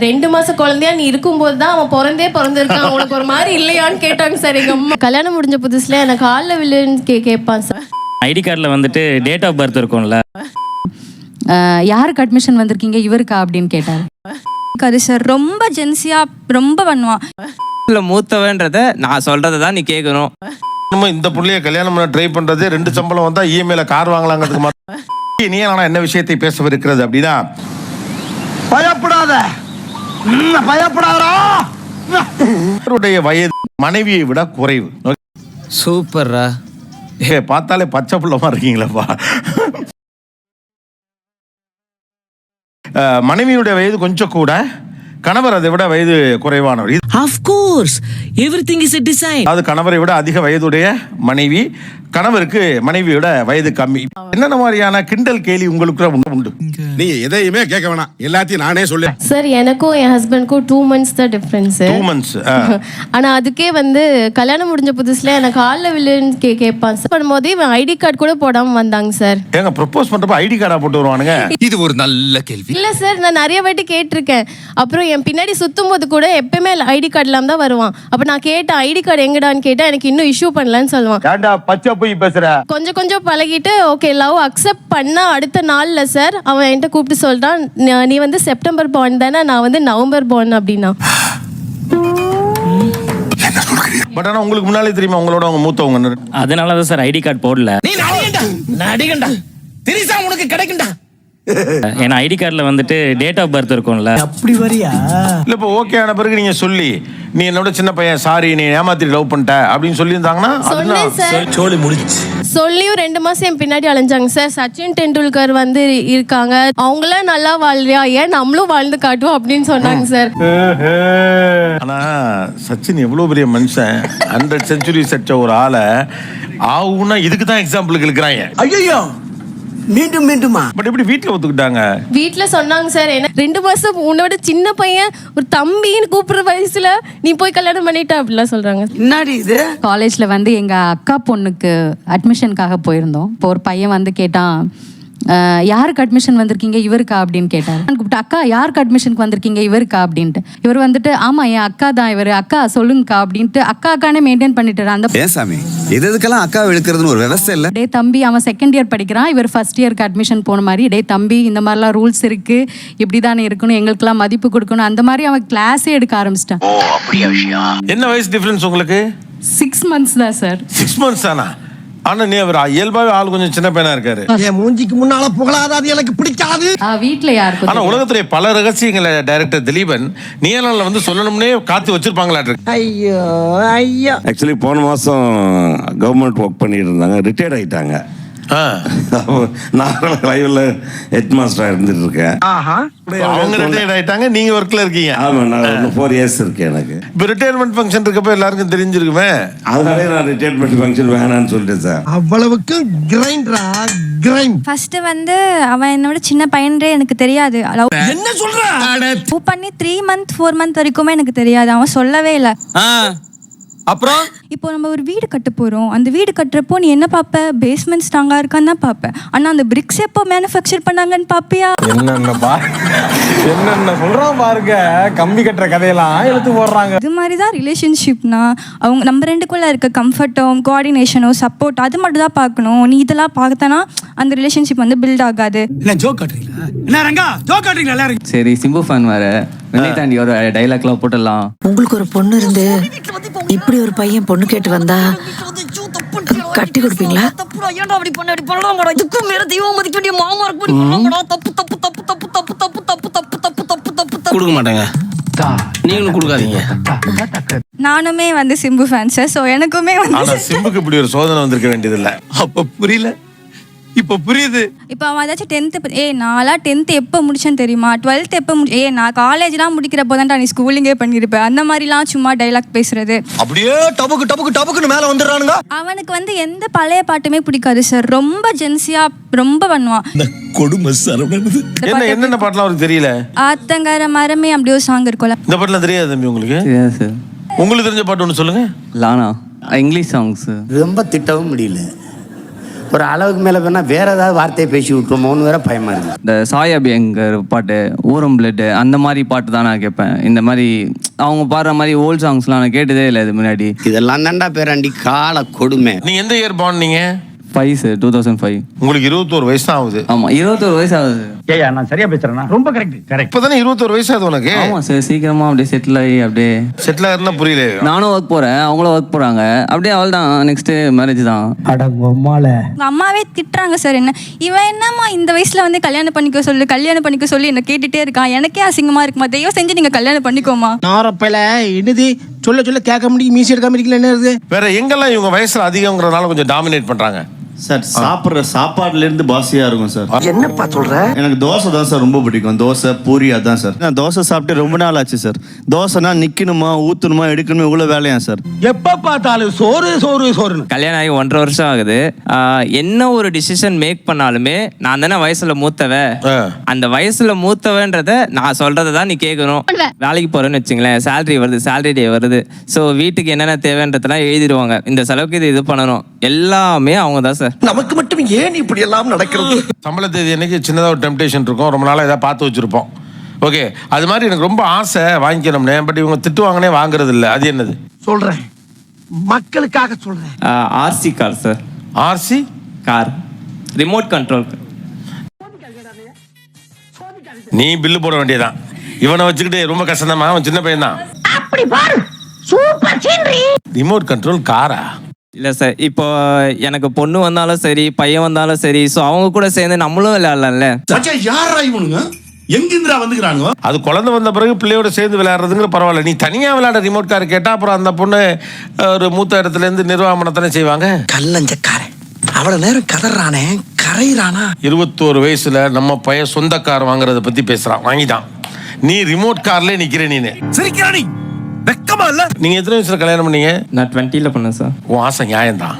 2 மாச குழந்தையா நீ இருக்கும்போது தான் அவன் பிறந்திருக்கான், உனக்கு ஒரு மாதிரி இல்லையான்னு கேட்டாங்க சார் எங்க அம்மா. கல்யாணம் முடிஞ்ச புதுசுல எனக்கு காலில் விழுன்னு கேட்பான் சார். ஐடி கார்டில் வந்துட்டு டேட் ஆஃப் பர்த் இருக்கும்ல, யாருக்கு அட்மிஷன் வந்திருக்கீங்க இவருக்கா அப்படின்னு கேட்டார். அது சார் ரொம்ப ஜென்சியா ரொம்ப பண்ணுவான். இல்லை மூத்தவன்றத நான் சொல்றதை தான் நீ கேட்கணும். நம்ம இந்த புள்ளைய கல்யாணம் பண்ண ட்ரை பண்றது 2 சம்பளம் வந்தா இஎம்ஐல கார் வாங்கலாங்கிறதுக்கு மட்டும். நீ ஆனா என்ன விஷயத்தை பேசவிருக்கிறது அப்படின்னா, பயப்படாத பயப்படாதா, வயது மனைவியை விட குறைவு. சூப்பர்ரா, பார்த்தாலே பச்சை புள்ளமா இருக்கீங்களப்பா. மனைவியுடைய வயது கொஞ்சம் கூட, கணவர் அதை விட வயது குறைவானவர். Of course, everything is a design. அது கணவரை விட அதிக வயதுடைய மனைவி, கணவருக்கு மனைவியோட வயது கம்மி. என்னென்ன மாதிரியான கிண்டல் கேலி உங்களுக்கு உண்டு? நீ எதையுமே கேட்க வேணாம், எல்லாத்தையும் நானே சொல்ல. சார் எனக்கும் என் ஹஸ்பண்டுக்கும் 2 months தான் டிஃபரன்ஸ். 2 months. ஆனா அதுக்கே கல்யாணம் முடிஞ்ச புதுசுல எனக்கு காலில் விழுன்னு கேட்பான் சார். பண்ணும்போது இவன் ஐடி கார்டு கூட போடாம வந்தாங்க சார். ஏங்க ப்ரொபோஸ் பண்றப்ப ஐடி கார்டா போட்டு வருவானுங்க? இது ஒரு நல்ல கேள்வி. இல்ல சார், நான் நிறைய வாட்டி கேட்டிருக்கேன். அப்புறம் என் பின்னாடி சுத்தும் போது கூட எப்பயுமே ஐடி கார்டு இல்லாம தான் வருவான். அப்ப நான் கேட்டேன் ஐடி கார்டு எங்கடான்னு கேட்டா எனக்கு இன்னும் இஷ்யூ பண்ணலன்னு சொல்லுவான். கொஞ்சம் கொஞ்சம் பழகிட்டு ஓகே லவ் அக்செப்ட் பண்ணா அடுத்த நாள்ல சார் அவன் என்கிட்ட கூப்பிட்டு சொல்றான், நீ செப்டம்பர் பார்ன் தானே, நான் நவம்பர் பார்ன் அப்படின்னா. பட் ஆனா உங்களுக்கு முன்னாலே தெரியுமா உங்களோட அவங்க மூத்தவங்க? அதனால தான் சார் ஐடி கார்டு போடல. நீ நடிகண்டா திரிசா உனக்கு கிடைக்கும்டா. ஏன்னா ஐடி கார்டில் வந்துட்டு டேட் ஆஃப் பர்த் இருக்கும்ல. அப்படி வரியா? இல்ல இப்போ ஓகே ஆன பிறகு நீங்க சொல்லி நீ என்னோட சின்ன பையன், சாரி நீ ஏமாத்தி லவ் பண்ணிட்ட அப்படின்னு சொல்லியிருந்தாங்கன்னா சொன்னேன் சார். சோலி முடிச்சு சொல்லியும் 2 மாசம் என் பின்னாடி அலைஞ்சாங்க சார். சச்சின் டெண்டுல்கர் இருக்காங்க, அவங்களாம் நல்லா வாழ்றியா, ஏன் நம்மளும் வாழ்ந்து காட்டுவோம் அப்படின்னு சொன்னாங்க சார். ஆனா சச்சின் எவ்வளவு பெரிய மனுஷன், 100 செஞ்சுரி செட்ட ஒரு ஆளை ஆகுன்னா இதுக்கு தான் எக்ஸாம்பிளுக்கு இருக்கிறாங்க. ஐயோ மீண்டுமா பட் எப்படி வீட்டுல ஒத்துக்கிட்டாங்க? வீட்டுல சொன்னாங்க சார், என்ன 2 மாசம் உன்னோட சின்ன பையன் ஒரு தம்பின்னு கூப்பிடுற வயசுல நீ போய் கல்யாணம் பண்ணிட்ட அப்படிலாம் சொல்றாங்க. என்னடி இது? காலேஜ்ல எங்க அக்கா பொண்ணுக்கு அட்மிஷனுக்காக போயிருந்தோம். இப்போ ஒரு பையன் கேட்டான், யாருக்கு அட்மிஷன் வந்திருக்கீங்க இவருக்கா அப்படின்னு கேட்டார். கூப்பிட்டு அக்கா யாருக்கு அட்மிஷனுக்கு வந்திருக்கீங்க இவருக்கா அப்படின்ட்டு. இவர் ஆமா என் அக்கா தான் இவர், அக்கா சொல்லுங்கக்கா அப்படின்ட்டு அக்காக்கானே மெயின்டைன் பண்ணிட்டு. அந்த ஏன் சாமி எதுக்கெல்லாம் அக்கா இழுக்கிறதுன்னு ஒரு விவசாயம் இல்ல? டே தம்பி அவன் 2nd இயர் படிக்கிறான், இவர் 1st இயருக்கு அட்மிஷன் போன மாதிரி, டே தம்பி இந்த மாதிரிலாம் ரூல்ஸ் இருக்கு, இப்படிதானே இருக்கணும், எங்களுக்கெல்லாம் மதிப்பு கொடுக்கணும், அந்த மாதிரி அவன் கிளாஸே எடுக்க ஆரம்பிச்சிட்டான். என்ன வயசு டிஃபரன்ஸ் உங்களுக்கு? 6 months தான் சார். 6 months தானா? ஆனா நீ அவர் இயல்பாவே ஆள் கொஞ்சம் சின்ன பையனா இருக்காரு. என் மூஞ்சிக்கு முன்னால புகழாத, அது எனக்கு பிடிக்காது. வீட்டுல யாருக்கும். ஆனா உலகத்துல பல ரகசியங்களை டைரக்டர் திலீபன் நீலால சொல்லணும்னே காத்து வச்சிருப்பாங்களா? ஐயோ ஐயோ. ஆக்சுவலி போன மாதம் கவர்மெண்ட் ஒர்க் பண்ணிட்டு இருந்தாங்க, ரிட்டையர்ட் ஆகிட்டாங்க. நான் லைவ்ல ஹெட் மாஸ்டராக இருந்துட்டு இருக்கேன். அவங்க ரிட்டையர்ட் ஆயிட்டாங்க, நீங்க ஒர்க்ல இருக்கீங்க. ஆமா, நான் 4 years இருக்கேன். எனக்கு இப்போ ரிட்டையர்மெண்ட் ஃபங்க்ஷன் இருக்கப்ப எல்லாருக்கும் தெரிஞ்சிருக்குமே, அதனாலே நான் ரிட்டையர்மெண்ட் ஃபங்க்ஷன் வேணான்னு சொல்லிட்டேன் சார். அவ்வளவுக்கு கிரைண்டரா கிரைண்ட். ஃபர்ஸ்ட் அவன் என்னோட சின்ன பையன்றே எனக்கு தெரியாது. என்ன சொல்ற? லவ் பண்ணி 3 month 4 month வரைக்குமே எனக்கு தெரியாது, அவன் சொல்லவே இல்லை. அப்புறம் இப்போ நம்ம ஒரு வீடு கட்ட போறோம், அந்த வீடு கட்டுறப்போ நீ என்ன பாப்ப, பேஸ்மெண்ட் ஸ்ட்ராங்கா இருக்கான்னு தான் பாப்ப. ஆனா அந்த பிரிக்ஸ் எப்போ மேனுஃபேக்சர் பண்ணாங்கன்னு பாப்பியா? என்னென்ன சொல்றான் பாருங்க, கம்பி கட்டுற கதையெல்லாம் எடுத்து போடுறாங்க. இது மாதிரி தான் ரிலேஷன்ஷிப்னா, அவங்க நம்ம 2க்குள்ள இருக்க கம்ஃபர்ட்டும் கோஆர்டினேஷனும் சப்போர்ட் அது மட்டும் தான் பார்க்கணும். நீ இதெல்லாம் பார்த்தனா அந்த ரிலேஷன்ஷிப் பில்ட் ஆகாது. என்ன ஜோக் காட்டுறீங்களா? என்ன ரங்கா ஜோக் காட்டுறீங்களா எல்லாரும்? சரி சிம்பு ஃபேன் வேற, வெள்ளை தாண்டி ஒரு டைலாக்லாம் போட்டுடலாம். உங்களுக்கு ஒரு பொண்ணு இருந்து இப்படி ஒரு பையன் பொண்ணு கேட்டு வந்தா கட்டி கொடுப்பீங்களா? ஏன்டா அப்படி பண்ண அப்படி பண்ணலாம்டா, இதுக்கும் மேல தெய்வம் மதிக்க வேண்டிய மாமா இருக்கு, தப்பு தப்பு தப்பு தப்பு தப்பு தப்பு தப்பு தப்பு தப்பு தப்பு தப்பு கொடுக்க மாட்டாங்க, நீங்களும் கொடுக்காதீங்க. நானுமே சிம்பு ஃபேன் சார். ஸோ எனக்குமே ஆனா சிம்புக்கு இப்படி ஒரு சோதனை வந்திருக்க வேண்டியதில்லை. அப்ப புரியல, இப்ப புரியுது. இப்போ அவன் ஏதாச்சும் 10th நான்லாம் 10th எப்போ முடிச்சேன்னு தெரியுமா, 12th எப்போ நான் காலேஜ்லாம் முடிக்கிறப்போ தான்டா நீ ஸ்கூலிங்கே பண்ணியிருப்பேன், அந்த மாதிரிலாம் சும்மா டைலாக் பேசுறது. அப்படியே டபுக்கு டபுக்கு டபுக்குன்னு மேல வந்துடுறானுங்க. அவனுக்கு எந்த பழைய பாட்டுமே பிடிக்காது சார், ரொம்ப ஜென்சியா ரொம்ப பண்ணுவான். கொடுமை சரவணது. என்னென்ன பாட்டுலாம் அவருக்கு தெரியல? ஆத்தங்கர மரமே அப்படி ஒரு சாங் இருக்கும்ல, இந்த பாட்டுலாம் தெரியாது தம்பி உங்களுக்கு? சார் உங்களுக்கு தெரிஞ்ச பாட்டு ஒன்று சொல்லுங்க. லானா இங்கிலீஷ் சாங்ஸ் ரொம்ப திட்டவும் முடியல, ஒரு அளவுக்கு மேல வேணா வேற ஏதாவது வார்த்தையை பேசி விட்டுருமோன்னு வேற பயமா இருக்கு. இந்த சாய் அபியங்கர் பாட்டு ஊரம் பிளட் அந்த மாதிரி பாட்டு தான் நான் கேட்பேன். இந்த மாதிரி அவங்க பாடுற மாதிரி ஓல்ட் சாங்ஸ்லாம் நான் கேட்டதே இல்லை இது முன்னாடி. இதெல்லாம் தாண்டா பேராண்டி கால கொடுமை. நீங்க எந்த இயர் பார்ன் நீங்க? 5 சார், 2005. உங்களுக்கு 21 வயசு தான் ஆகுது. ஆமா, 21 வயசு ஆகுது. ஏயா நான் சரியா பேசுறேனா? ரொம்ப கரெக்ட். இப்பதானே 21 வயசு ஆகுது உனக்கு? ஆமா சார், சீக்கிரமா அப்படியே செட்டில் ஆகி அப்படியே செட்டில் ஆகுதுன்னா புரியல. நானும் ஒர்க் போறேன், அவங்களும் ஒர்க் போறாங்க, அப்படியே அவள் தான் நெக்ஸ்ட் மேரேஜ் தான். உங்க அம்மாவே திட்டுறாங்க சார். என்ன இவன் என்னம்மா இந்த வயசுல வந்து கல்யாணம் பண்ணிக்க சொல்லி என்ன கேட்டுட்டே இருக்கான். எனக்கே அசிங்கமா இருக்குமா, தயவு செஞ்சு நீங்க கல்யாணம் பண்ணிக்கோமா. நாரப்பல என்னது சொல்ல கேட்க முடியும், மீசி எடுக்காம இருக்கல என்ன இருக்கு? வேற எங்கெல்லாம் இவங்க வயசுல அதிகங்கிறதுனால கொஞ்சம் டாமினேட் பண்றாங்க சார். சாப்பிட்ற சாப்பாடுல இருந்து பாசியா இருக்கும் சார். என்னப்பா சொல்ற? எனக்கு தோசை தான் சார் ரொம்ப பிடிக்கும். தோசை பூரி அதான் சார். நான் தோசை சாப்பிட்டு ரொம்ப நாள் ஆச்சு சார். தோசைனா நிக்கணுமா ஊத்தணுமா எடுக்கணுமா இவ்வளவு வேலையா சார்? எப்ப பார்த்தாலும் சோறு. கல்யாணம் ஆகி 1.5 வருஷம் ஆகுது. என்ன ஒரு டிசிஷன் மேக் பண்ணாலுமே நான் தானே வயசுல மூத்தவ, அந்த வயசுல மூத்தவன்றத நான் சொல்றதை தான் நீ கேட்கணும். வேலைக்கு போறேன்னு வச்சுங்களேன், சேலரி டே வருது. ஸோ வீட்டுக்கு என்னென்ன தேவைன்றதெல்லாம் எழுதிடுவாங்க. இந்த செலவுக்கு இது பண்ணணும், எல்லாமே அவங்க தான் சார். நமக்கு மட்டும் ஏன் இப்படி எல்லாம் நடக்கிறது? சம்பள தேதி அன்னைக்கு சின்னதாக ஒரு டெம்டேஷன் இருக்கும், ரொம்ப நாளாக ஏதாவது பார்த்து வச்சுருப்போம். ஓகே, அது மாதிரி எனக்கு ரொம்ப ஆசை வாங்கிக்கணும்னே, பட் இவங்க திட்டுவாங்கன்னே வாங்குறது இல்லை. அது என்னது சொல்றேன், மக்களுக்காக சொல்றேன். RC car sir. RC car, remote control. நீ பில்லு போட வேண்டியதான். இவனை வச்சுக்கிட்டு ரொம்ப கஷ்டம் தான், அவன் சின்ன பையன் தான். ரிமோட் கண்ட்ரோல் காரா? இல்லை சார், இப்போ எனக்கு பொண்ணு வந்தாலும் சரி பையன் வந்தாலும் சரி, ஸோ அவங்க கூட சேர்ந்து நம்மளும் விளையாடலாம்ல. யாரா இவனுங்க எங்கிருந்துடா வந்துக்கிறாங்க? அது குழந்தை வந்த பிறகு பிள்ளையோட சேர்ந்து விளையாடுறதுங்கிற பரவாயில்ல. நீ தனியாக விளையாட ரிமோட் கார் கேட்டால் அப்புறம் அந்த பொண்ணு ஒரு மூத்த இடத்துலேருந்து நிர்வாகம் தானே செய்வாங்க. கல்லஞ்சக்காரன் அவ்வளவு நேரம் கதறானே கரையிறானா? 21 வயசுல நம்ம பையன் சொந்த கார் வாங்குறத பற்றி பேசுகிறான், வாங்கிட்டான். நீ ரிமோட் கார்லேயே நிற்கிற. நீனு சரிக்கிறானி வெக்கமா இல்ல? நீங்க எத்தனை வயசுல கல்யாணம் பண்ணீங்க? நான் 20ல் பண்ணேன் சார். உன் ஆசை நியாயம்தான்.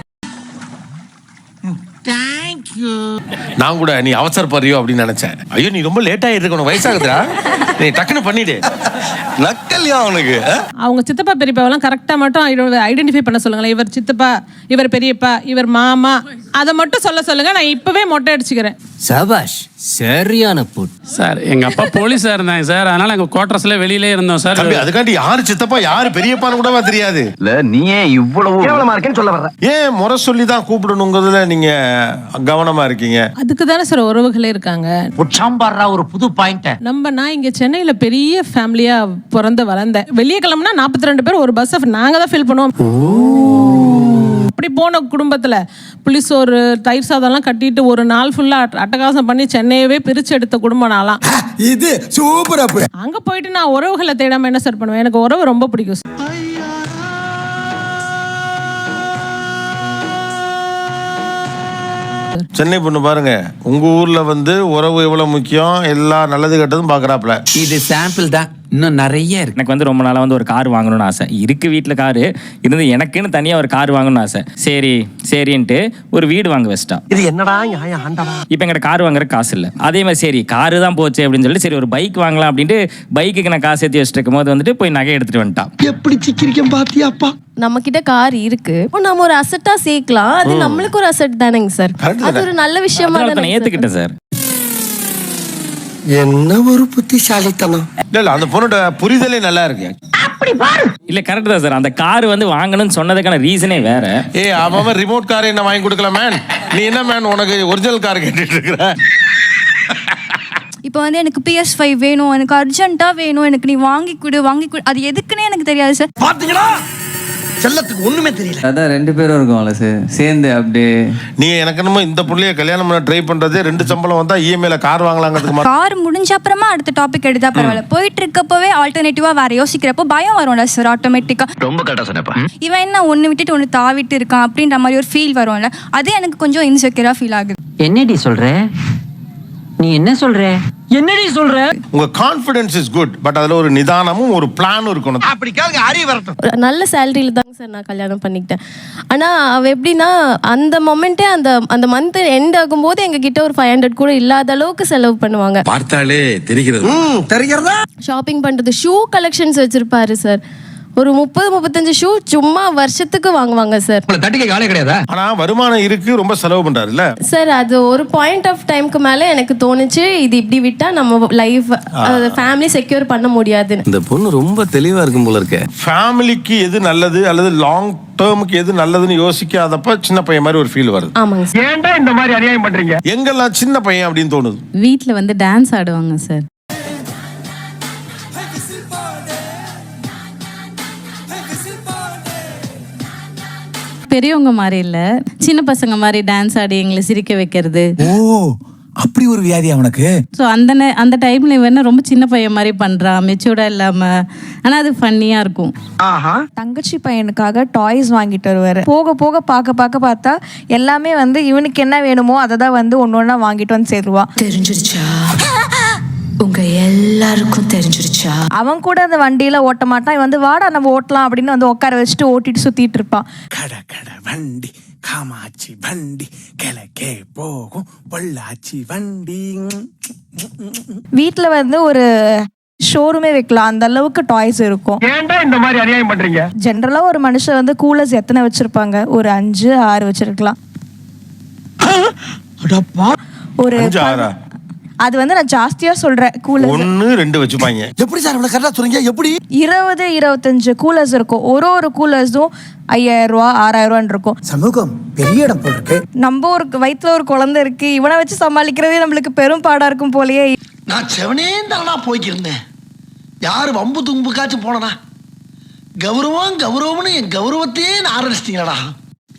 நான் கூட நீ அவசரப்படுறியோ அப்படின்னு நினைச்சேன். ஐயோ நீ ரொம்ப லேட் ஆயிட்டு உனக்கு வயசாகுதுடா, நீ டக்குன்னு பண்ணிடு. நக்கல்யா அவனுக்கு. அவங்க சித்தப்பா பெரியப்பாவெல்லாம் கரெக்டாக மட்டும் ஐடென்டிஃபை பண்ண சொல்லுங்களேன். இவர் சித்தப்பா, இவர் பெரியப்பா, இவர் மாமா, அதை மட்டும் சொல்லுங்க. நான் இப்பவே மொட்டை அடிச்சுக்கிறேன். சபாஷ், சரியான போட் சார். எங்க அப்பா போலீஸா இருந்தாங்க சார், அதனால எங்க குவார்டர்ஸ்ல வெளியிலே இருந்தோம் சார். அதுக்காண்டி யாரு சித்தப்பா யாரு பெரியப்பான்னு கூடவா தெரியாது. இல்ல நீ ஏன் இவ்வளவு கேவலமா இருக்கேன்னு சொல்ல வர்ற? ஏன் முறை சொல்லி தான் கூப்பிடணுங்கிறதுல நீங்க கவனமா இருக்கீங்க. அதுக்கு தானே சார் உறவுகளே இருக்காங்க. சாம்பாரா ஒரு புது பாயிண்ட். நான் இங்க சென்னையில பெரிய ஃபேமிலியா பிறந்து வளர்ந்தேன். வெளியே கிளம்புனா 42 பேர் ஒரு பஸ் நாங்க தான் ஃபில் பண்ணுவோம். அப்படி போன குடும்பத்துல புளிசோறு தயிர் சாதம்லாம் கட்டிட்டு ஒரு நாள் ஃபுல்லா அட்டகாசம் பண்ணி சென்னையவே பிரிச்சு எடுத்த குடும்பம் நாளாம். இது சூப்பர். அங்க போயிட்டு நான் உறவுகளை தேடாம என்ன சார் பண்ணுவேன்? எனக்கு உறவு ரொம்ப பிடிக்கும் சார். சென்னை பொண்ணு பாருங்க, உங்க ஊர்ல வந்து உறவு எவ்வளவு முக்கியம், எல்லா நல்லது கெட்டதும் பாக்குறாப்ல. இது சாம்பிள் தான், இன்னும் நிறைய இருக்கு. எனக்கு வந்து ரொம்ப நாளாக வந்து ஒரு கார் வாங்கணும்னு ஆசை இருக்கு. வீட்டில் காரு இருந்து எனக்குன்னு தனியாக ஒரு கார் வாங்கணும்னு ஆசை. சரின்ட்டு ஒரு வீடு வாங்க வச்சிட்டா. இது என்னடா நியாயம் ஆண்டவா? இப்போ எங்கிட்ட கார் வாங்குற காசு இல்லை. அதே மாதிரி சரி காரு தான் போச்சு அப்படின்னு சொல்லிட்டு சரி ஒரு பைக் வாங்கலாம் அப்படின்ட்டு பைக்குக்கு நான் காசு ஏற்றி வச்சுட்டு இருக்கும் போது வந்துட்டு போய் நகை எடுத்துட்டு வந்துட்டான். எப்படி சிக்கிரிக்கம் பாத்தியாப்பா? நம்ம கிட்ட கார் இருக்கு, நம்ம ஒரு அசெட்டா சேர்க்கலாம். அது நம்மளுக்கு ஒரு அசெட் தானேங்க சார். அது ஒரு நல்ல விஷயமா நான் ஏத்துக்கிட்டேன் சார். என்ன ஒரு புத்திசாலித்தனம். இல்ல அந்த பொண்ணோட புரிதலே நல்லா இருக்கு. இல்ல கரெக்ட் தான் சார். அந்த கார் வந்து வாங்கணும்னு சொன்னதுக்கான ரீசனே வேற. அவன் ரிமோட் கார் என்ன வாங்கி கொடுக்கல மேன், நீ என்ன மேன் உனக்கு ஒரிஜினல் கார் கேட்டுட்டு இருக்கிற? இப்போ வந்து எனக்கு PS5 வேணும், எனக்கு அர்ஜென்ட்டா வேணும், எனக்கு நீ வாங்கி கொடு. அது எதுக்குன்னே எனக்கு தெரியாது சார். பாத்தீங்களா, செல்லத்துக்கு ஒண்ணுமே தெரியல. அதான் 2 பேரும் இருக்கும்ல சார் சேர்ந்து அப்படியே. நீ எனக்கு என்னமோ இந்த புள்ளைய கல்யாணம் பண்ண ட்ரை பண்றதே 2 சம்பளம் வந்தா இஎம்ஐல கார் வாங்கலாங்கிறதுக்கு. கார் முடிஞ்ச அப்புறமா அடுத்த டாபிக் எடுத்தா பரவாயில்ல. போயிட்டு இருக்கப்பவே ஆல்டர்னேட்டிவா வேற யோசிக்கிறப்போ பயம் வரும்ல சார் ஆட்டோமேட்டிக்கா. ரொம்ப கரெக்டா சொன்னப்பா. இவன் என்ன ஒன்னு விட்டுட்டு ஒன்னு தாவிட்டு இருக்கான் அப்படின்ற மாதிரி ஒரு ஃபீல் வரும்ல. அதே எனக்கு கொஞ்சம் இன்செக்யூரா ஃபீல் ஆகுது. என்னடி சொல்ற நீ? என்ன சொல்ற? என்னடி சொல்ற? உங்க கான்ஃபிடன்ஸ் இஸ் குட், பட் அதுல ஒரு நிதானமும் ஒரு பிளானும் இருக்கணும். அப்படி கேளுங்க, அறிவு வரட்டும். நல்ல சேலரியில தாங்க சார் நான் கல்யாணம் பண்ணிக்கிட்டேன். ஆனா அவ எப்படின்னா அந்த மொமெண்ட்டே அந்த மந்த் எண்ட் ஆகும்போது எங்க கிட்ட ஒரு 500 கூட இல்லாத அளவுக்கு செலவு பண்ணுவாங்க. பார்த்தாலே தெரிகிறது. தெரிகிறதா? ஷாப்பிங் பண்றது, ஷூ கலெக்ஷன்ஸ் வச்சிருப்பாரு சார். ஒரு 30-35 ஷூ சும்மா வருஷத்துக்கு வாங்குவாங்க சார். தட்டிக்க காலே கிடையாதா? ஆனா வருமானம் இருக்கு, ரொம்ப செலவு பண்றாருல்ல சார். அது ஒரு பாயிண்ட் ஆஃப் டைம்க்கு மேல எனக்கு தோணுச்சு, இது இப்படி விட்டா நம்ம லைஃப் ஃபேமிலி செக்யூர் பண்ண முடியாதுன்னு. இந்த பொண்ணு ரொம்ப தெளிவா இருக்கும் போல இருக்கே. ஃபேமிலிக்கு எது நல்லது அல்லது லாங் டேர்முக்கு எது நல்லதுன்னு யோசிக்காதப்ப சின்ன பையன் மாதிரி ஒரு ஃபீல் வருது. ஆமாங்க சார். ஏன்டா இந்த மாதிரி அநியாயம் பண்றீங்க? எங்கெல்லாம் சின்ன பையன் அப்படின்னு தோணுது. வீட்டில் வந்து டான்ஸ் ஆடுவாங்க சார். பெரியவங்க மாதிரி இல்லை, சின்ன பசங்க மாதிரி டான்ஸ் ஆடி எங்களை சிரிக்க வைக்கிறது. ஓ, அப்படி ஒரு வியாதியா உனக்கு? ஸோ அந்த டைம்ல இவன் ரொம்ப சின்ன பையன் மாதிரி பண்றான், மெச்சூர்டா இல்லாம. ஆனா அது ஃபன்னியா இருக்கும். தங்கச்சி பையனுக்காக டாய்ஸ் வாங்கிட்டு வருவாரு. போக போக பார்த்தா எல்லாமே வந்து இவனுக்கு என்ன வேணுமோ அதை தான் வந்து ஒன்னொன்னா வாங்கிட்டு வந்து சேருவான். தெரிஞ்சிருச்சா? உங்க எல்லாருக்கும் தெரிஞ்சிருச்சா? அவன் கூட அந்த வண்டியில ஓட்ட மாட்டான். இவன் வந்து வாடா நம்ம ஓட்டலாம் அப்படின்னு வந்து உட்கார வச்சுட்டு ஓட்டிட்டு சுத்திட்டு இருப்பான். கட கட வண்டி, காமாட்சி வண்டி, கிழக்கே போகும் பொள்ளாச்சி வண்டி. வீட்டுல வந்து ஒரு ஷோரூமே வைக்கலாம், அந்த அளவுக்கு டாய்ஸ் இருக்கும். ஏன்டா இந்த மாதிரி அநியாயம் பண்றீங்க? ஜென்ரலா ஒரு மனுஷன் வந்து கூலர்ஸ் எத்தனை வச்சிருப்பாங்க? ஒரு 5-6 வச்சிருக்கலாம். ஒரு 5-6 அது வந்து நான் ஜாஸ்தியா சொல்றேன். கூலர்ஸ் 1-2 வச்சுப்பாங்க. எப்படி சார் இவ்வளவு கரெக்டா சொல்றீங்க? எப்படி? 20-25 கூலர்ஸ் இருக்கும். ஒரு கூலர்ஸும் 5000 ரூபா 6000 ரூபான்னு இருக்கும். சமூகம் பெரிய இடம் போல் இருக்கு. நம்ம ஒரு வயிற்றுல ஒரு குழந்தை இருக்கு, இவனை வச்சு சமாளிக்கிறதே நம்மளுக்கு பெரும் பாடா இருக்கும் போலயே. நான் செவனே தானா போய்க்கிருந்தேன். யாரு வம்பு தும்புக்காச்சும் போனனா? கௌரவம்னு என் கௌரவத்தையே ஆரம்பிச்சிட்டீங்களா?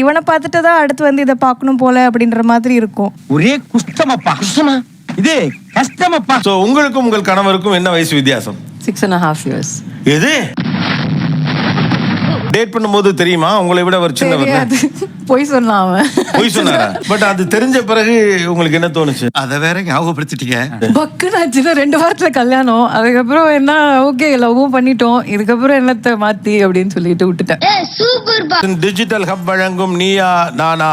இவனை பார்த்துட்டு தான் அடுத்து வந்து இதை பார்க்கணும் போல அப்படின்ற மாதிரி இருக்கும். ஒரே குஷ்டமப்பா. குஷ்டமா? இது கஷ்டமப்பா. சோ உங்களுக்கும் உங்கள் கணவருக்கும் என்ன வயசு வித்தியாசம்? 6.5 years. எது டேட் பண்ணும்போது தெரியுமா உங்களை விட ஒரு சின்னவர்? போய் சொன்னான் அவன். போய் சொன்னாரா? பட் அது தெரிஞ்ச பிறகு உங்களுக்கு என்ன தோணுச்சு? அதை வேற ஞாபகப்படுத்திட்டீங்க. பக்குனாச்சு 2 வாரத்துல கல்யாணம். அதுக்கப்புறம் என்ன, ஓகே லவ்வும் பண்ணிட்டோம், இதுக்கப்புறம் என்னத்தை மாத்தி அப்படின்னு சொல்லிட்டு விட்டுட்டேன். டிஜிட்டல் ஹப் வழங்கும் நீயா நானா.